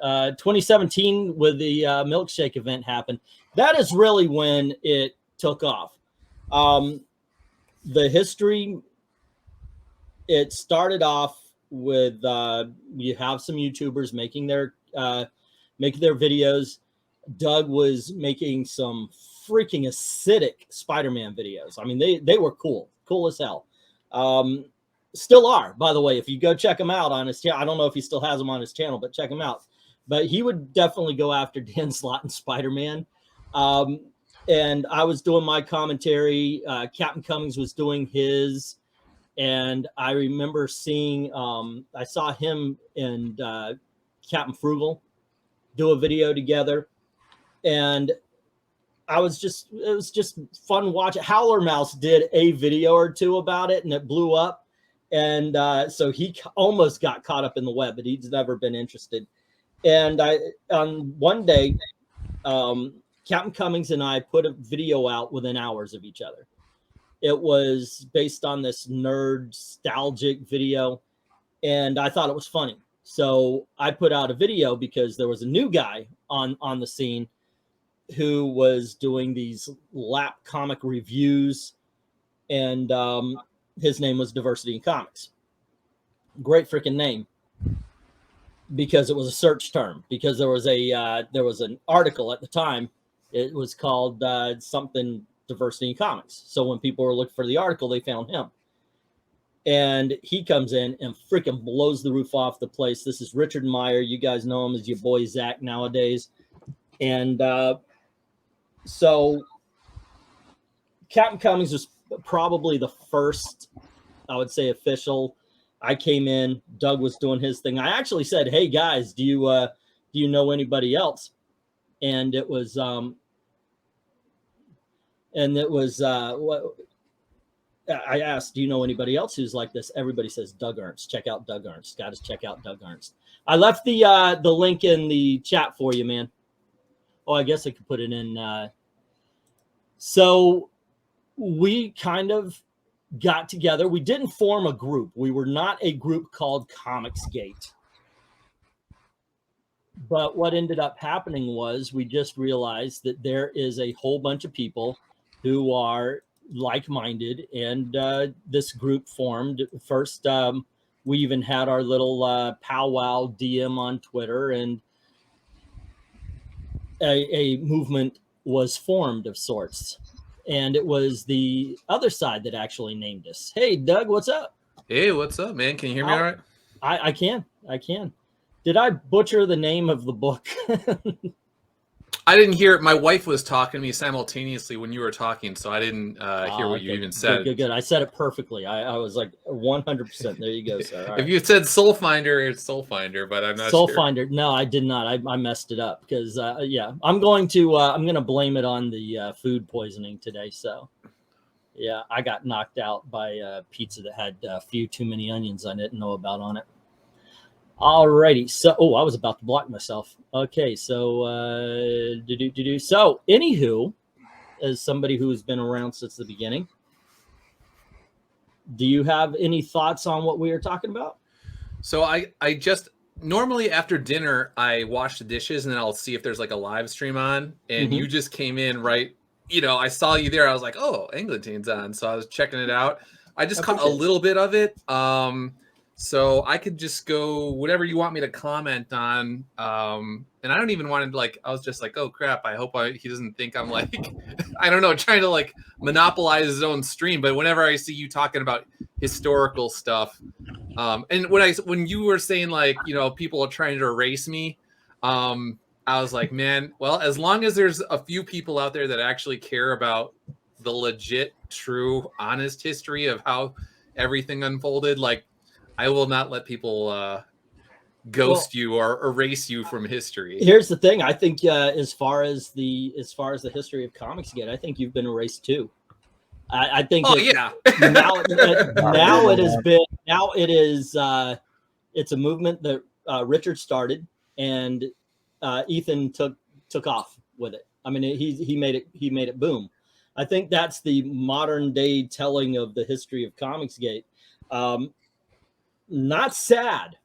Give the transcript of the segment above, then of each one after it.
2017 with the milkshake event happened. That is really when it took off. The history, it started off with you have some YouTubers making their videos. Doug was making some freaking acidic Spider-Man videos. I mean, they were cool as hell. Still are, by the way. If you go check him out on his channel, I don't know if he still has them on his channel, but check him out. But he would definitely go after Dan Slott and Spider-Man. And I was doing my commentary. Captain Cummings was doing his. And I remember seeing, I saw him and Captain Frugal do a video together. And it was just fun watching. Howler Mouse did a video or two about it, and it blew up. And so he almost got caught up in the web, but he's never been interested. And on one day, Captain Cummings and I put a video out within hours of each other. It was based on this nostalgic video, and I thought it was funny. So I put out a video because there was a new guy on the scene who was doing these lap comic reviews, and his name was Diversity in Comics. Great freaking name, because it was a search term, because there was an article at the time. It was called something Diversity in Comics. So when people were looking for the article, they found him. And he comes in and freaking blows the roof off the place. This is Richard Meyer. You guys know him as your boy Zach nowadays. And so Captain Cummings was probably the first, I would say, official. I came in, Doug was doing his thing. I actually said, "Hey guys, do you know anybody else?" And it was what I asked, "Do you know anybody else who's like this?" Everybody says Doug Ernst. Check out Doug Ernst. Got to check out Doug Ernst. I left the link in the chat for you, man. Oh, I guess I could put it in. So we kind of got together. We didn't form a group. We were not a group called Comicsgate. But what ended up happening was we just realized that there is a whole bunch of people who are like-minded, and this group formed. First, we even had our little powwow DM on Twitter, and a movement was formed of sorts. And it was the other side that actually named us. Hey, Doug, what's up? Hey, what's up, man? Can you hear me all right? I can. Did I butcher the name of the book? I didn't hear it. My wife was talking to me simultaneously when you were talking, so I didn't hear what you even said. Good. I said it perfectly. I was like 100%. There you go, sir. All if you said Soul Finder, it's Soul Finder, but I'm not Soul sure. Finder. No, I did not. I messed it up because yeah, I'm going to blame it on the food poisoning today. So yeah, I got knocked out by pizza that had a few too many onions I didn't know about on it. Alrighty, so I was about to block myself. Okay, so So anywho, as somebody who has been around since the beginning, do you have any thoughts on what we are talking about? So I just normally after dinner I wash the dishes and then I'll see if there's like a live stream on, and you just came in right. You know, I saw you there. I was like, oh, Englantine's on, so I was checking it out. I just caught a little bit of it. So I could just go whatever you want me to comment on. And I don't even want to I was just like, oh crap, I hope he doesn't think I'm like, I don't know, trying to like monopolize his own stream. But whenever I see you talking about historical stuff, and when you were saying like, you know, people are trying to erase me, I was like, man, well, as long as there's a few people out there that actually care about the legit, true, honest history of how everything unfolded, like, I will not let people ghost you or erase you from history. Here's the thing. I think as far as the history of Comicsgate, I think you've been erased too. I think now it's a movement that Richard started, and Ethan took off with it. I mean, he made it boom. I think that's the modern day telling of the history of Comicsgate. Not sad,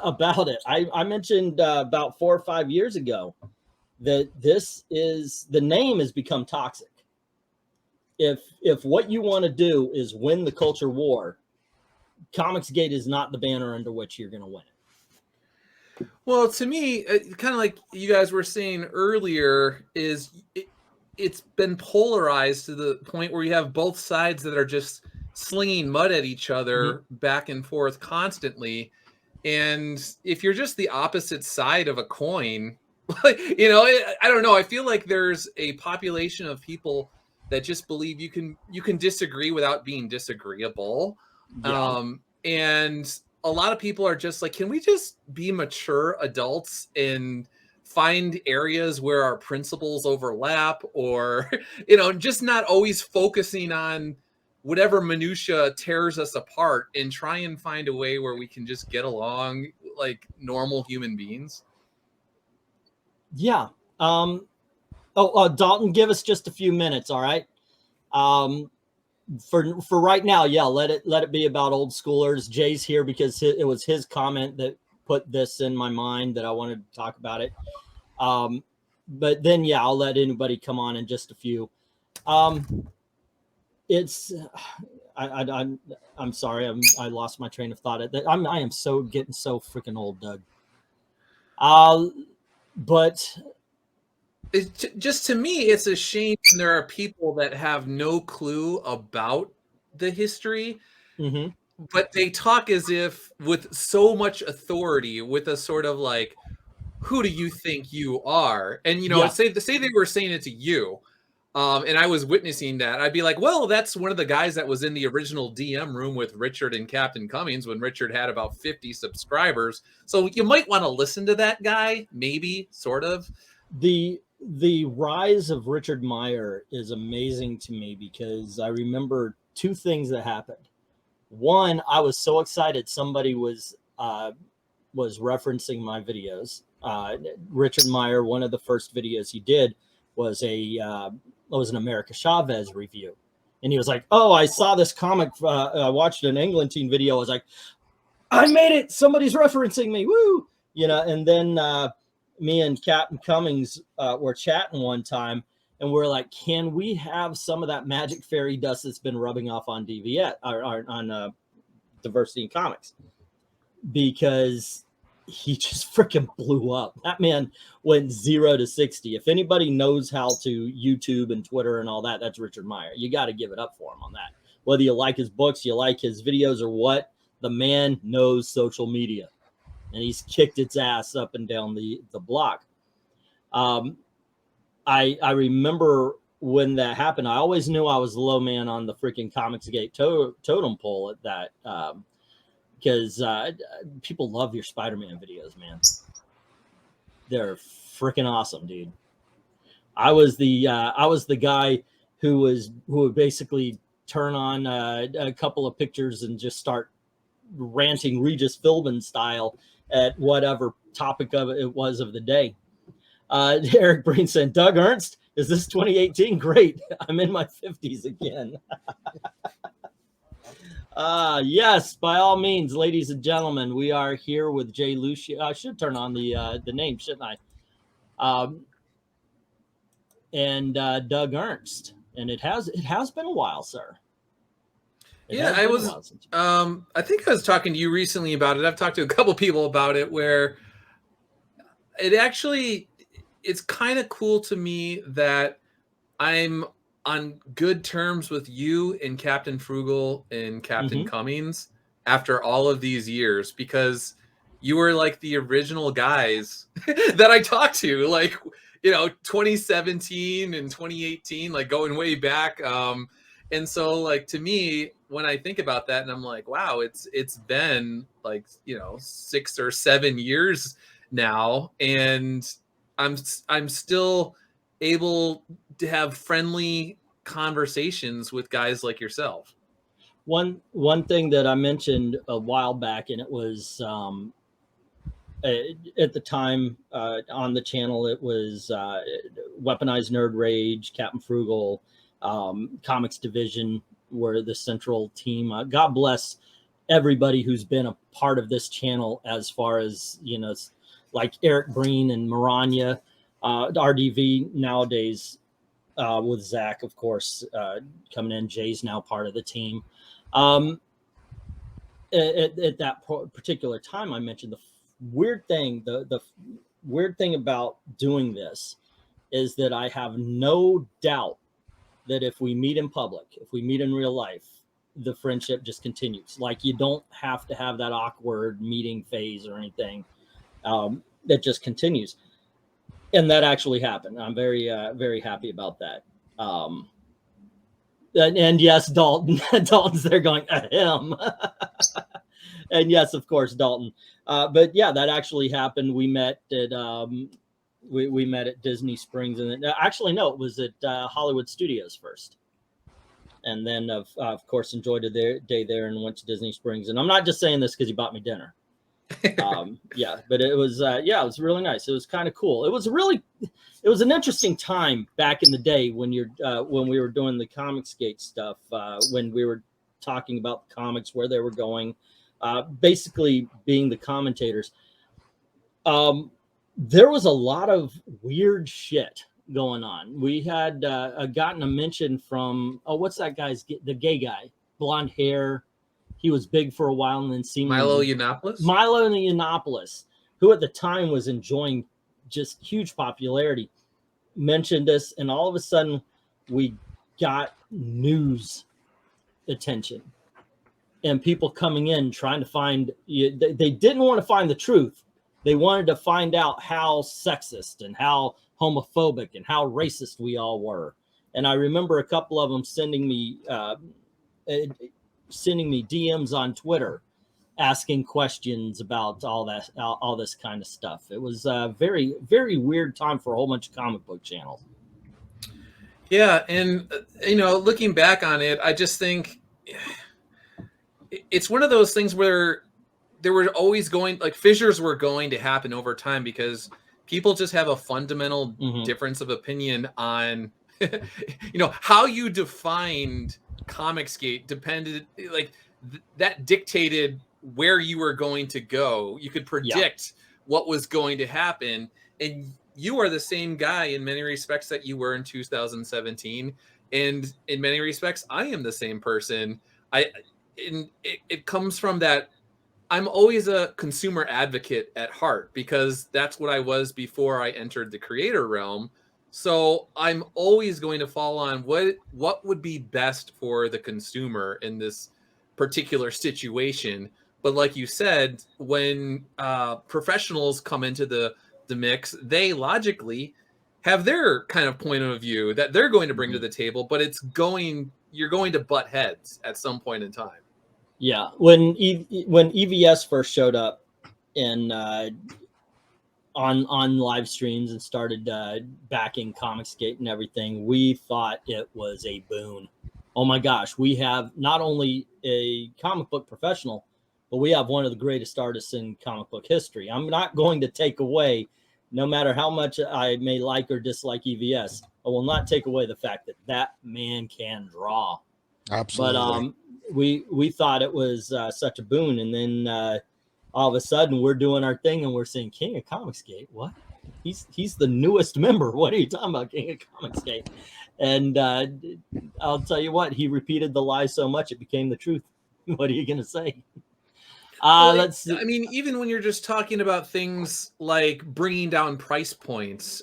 about it. I mentioned about 4 or 5 years ago that the name has become toxic. If what you want to do is win the culture war, Comicsgate is not the banner under which you're going to win it. Well, to me, kind of like you guys were saying earlier, it's been polarized to the point where you have both sides that are just slinging mud at each other back and forth constantly. And if you're just the opposite side of a coin, you know, I don't know. I feel like there's a population of people that just believe you can disagree without being disagreeable. Yeah. And a lot of people are just like, can we just be mature adults and find areas where our principles overlap, or, you know, just not always focusing on whatever minutia tears us apart, and try and find a way where we can just get along like normal human beings. Yeah. Dalton, give us just a few minutes. All right. For right now, yeah, let it be about old schoolers. Jay's here because it was his comment that put this in my mind that I wanted to talk about it. But then, yeah, I'll let anybody come on in just a few. It's I'm sorry, I lost my train of thought. I am so getting so freaking old, Doug. But just to me, it's a shame when there are people that have no clue about the history, but they talk as if with so much authority, with a sort of like, who do you think you are? And, you know, say they were saying it to you, and I was witnessing that, I'd be like, well, that's one of the guys that was in the original DM room with Richard and Captain Cummings when Richard had about 50 subscribers. So you might want to listen to that guy, maybe, sort of. The rise of Richard Meyer is amazing to me because I remember two things that happened. One, I was so excited somebody was referencing my videos. Richard Meyer, one of the first videos he did was an America Chavez review, and he was like, "Oh, I saw this comic. I watched an Englentine video. I was like, I made it. Somebody's referencing me. Woo!" You know, and then me and Captain Cummings were chatting one time, and we're like, can we have some of that magic fairy dust that's been rubbing off on DVS or on Diversity in Comics? Because he just freaking blew up. That man went 0 to 60. If anybody knows how to YouTube and Twitter and all that, that's Richard Meyer. You got to give it up for him on that. Whether you like his books, you like his videos, or what, the man knows social media. And he's kicked its ass up and down the block. I remember when that happened, I always knew I was the low man on the freaking Comicsgate totem pole at that, because people love your Spider-Man videos, man. They're freaking awesome, dude. I was the guy who would basically turn on a couple of pictures and just start ranting Regis Philbin style at whatever topic of it was of the day. Eric Breen said, Doug Ernst, is this 2018? Great. I'm in my 50s again. Yes, by all means, ladies and gentlemen, we are here with Jay Lucia. I should turn on the name, shouldn't I? And Doug Ernst. And it has been a while, sir. Yeah, I was. I think I was talking to you recently about it. I've talked to a couple people about it, where it's kind of cool to me that I'm on good terms with you and Captain Frugal and Captain Cummings after all of these years, because you were like the original guys that I talked to, like, you know, 2017 and 2018, like going way back. And so, like, to me, when I think about that, and I'm like, wow, it's been like, you know, 6 or 7 years now, and I'm still able to have friendly conversations with guys like yourself. One thing that I mentioned a while back, and it was at the time on the channel, it was Weaponized Nerd Rage, Captain Frugal, Comics Division were the central team. God bless everybody who's been a part of this channel, as far as, you know, like Eric Breen and Maranya, RDV nowadays, with Zach, of course, coming in. Jay's now part of the team. At that particular time, I mentioned the weird thing. The weird thing about doing this is that I have no doubt that if we meet in public, if we meet in real life, the friendship just continues. Like, you don't have to have that awkward meeting phase or anything. That just continues. And that actually happened. I'm very, very happy about that. And yes, Dalton, Dalton's there going, ahem. And yes, of course, Dalton. But yeah, that actually happened. We met at, we met at Disney Springs, and actually, no, it was at Hollywood Studios first. And then, of course, enjoyed a day there and went to Disney Springs. And I'm not just saying this because you bought me dinner. Yeah, but it was, yeah, it was really nice. It was kind of cool. It was an interesting time back in the day when when we were doing the Comicsgate stuff, when we were talking about the comics, where they were going, basically being the commentators. There was a lot of weird shit going on. We had gotten a mention from, what's that guy's, the gay guy, blonde hair. He was big for a while, and then Milo Yiannopoulos. Milo Yiannopoulos, who at the time was enjoying just huge popularity, mentioned us, and all of a sudden we got news attention and people coming in trying to find. They didn't want to find the truth. They wanted to find out how sexist and how homophobic and how racist we all were. And I remember a couple of them sending me DMs on Twitter, asking questions about all this kind of stuff. It was a very, very weird time for a whole bunch of comic book channels. Yeah, and you know, looking back on it, I just think it's one of those things where there were always fissures were going to happen over time, because people just have a fundamental difference of opinion on you know, how you defined Comicsgate depended, like that dictated where you were going to go. You could predict what was going to happen, and you are the same guy in many respects that you were in 2017, and in many respects I am the same person. It comes from that I'm always a consumer advocate at heart, because that's what I was before I entered the creator realm. So I'm always going to fall on what would be best for the consumer in this particular situation. But like you said, when professionals come into the mix, they logically have their kind of point of view that they're going to bring to the table, but you're going to butt heads at some point in time. Yeah, when EVS first showed up in on live streams and started backing Comicsgate and everything, we thought it was a boon. Oh my gosh, we have not only a comic book professional, but we have one of the greatest artists in comic book history. I'm not going to take away, no matter how much I may like or dislike EVS, I will not take away the fact that that man can draw. Absolutely. But we thought it was such a boon, and then all of a sudden we're doing our thing and we're saying, King of Comicsgate, what? He's the newest member. What are you talking about, King of Comicsgate? And I'll tell you what, he repeated the lie so much it became the truth. What are you gonna say? Let's see. I mean, even when you're just talking about things like bringing down price points,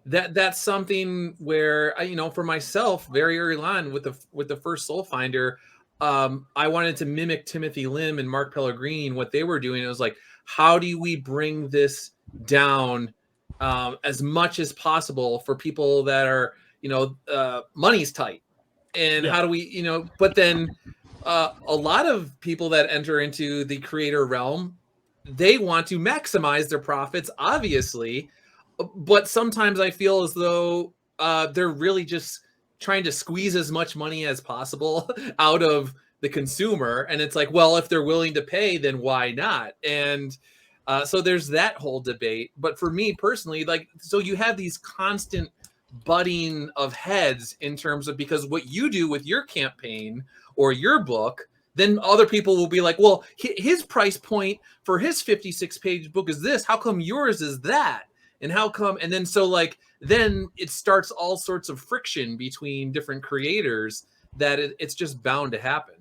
that's something where you know, for myself, very early on with the first Soul Finder, I wanted to mimic Timothy Lim and Mark Pellegrini, what they were doing. It was like, how do we bring this down as much as possible for people that are, you know, money's tight, and how do we, you know, but then a lot of people that enter into the creator realm, they want to maximize their profits, obviously, but sometimes I feel as though they're really just trying to squeeze as much money as possible out of the consumer. And it's like, well, if they're willing to pay, then why not? And so there's that whole debate. But for me personally, like, so you have these constant butting of heads in terms of, because what you do with your campaign or your book then other people will be like, well, his price point for his 56-page book is this. How come yours is that? And how come? And then so like then it starts all sorts of friction between different creators that it's just bound to happen.